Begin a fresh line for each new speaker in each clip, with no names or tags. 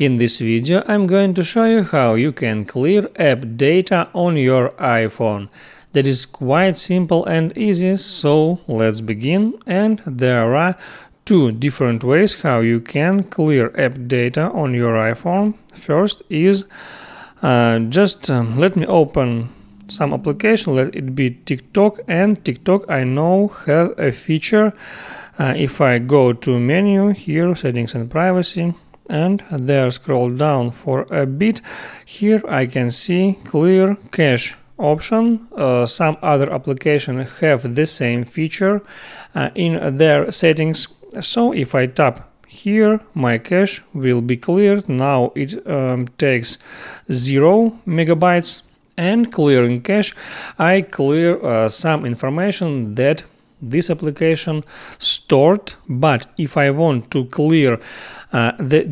In this video, I'm going to show you how you can clear app data on your iPhone. That is quite simple and easy, so let's begin. And there are two different ways how you can clear app data on your iPhone. First is let me open some application, let it be TikTok, and TikTok I know have a feature. If I go to menu here, settings and privacy, and there scroll down for a bit, here I can see clear cache option. Some other applications have the same feature in their settings. So if I tap here, my cache will be cleared. Now it takes 0 megabytes. And clearing cache, I clear some information that this application stored, but if I want to clear the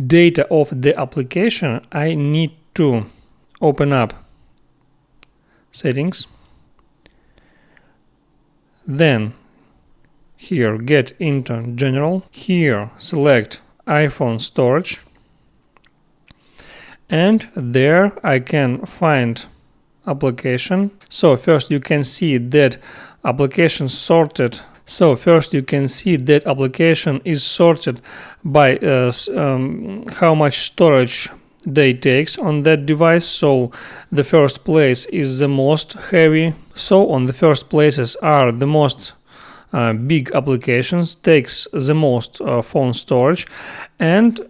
data of the application, I need to open up settings, then here get into general, here select iPhone storage, and there I can find application. So first you can see that application sorted. So first you can see that application is sorted by how much storage they takes on that device. So the first place is the most heavy. So on the first places are the most big applications, takes the most phone storage. And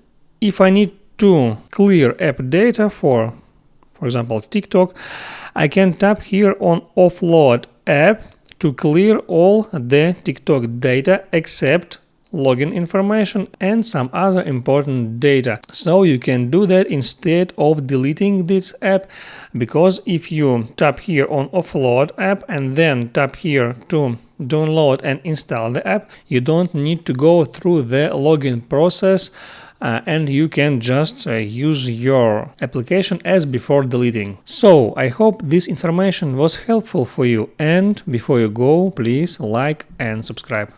if I need to clear app data for example TikTok, I can tap here on offload app to clear all the TikTok data except login information and some other important data. So you can do that instead of deleting this app, because if you tap here on offload app and then tap here to download and install the app, you don't need to go through the login process. And you can just use your application as before deleting. So I hope this information was helpful for you, and before you go, please like and subscribe.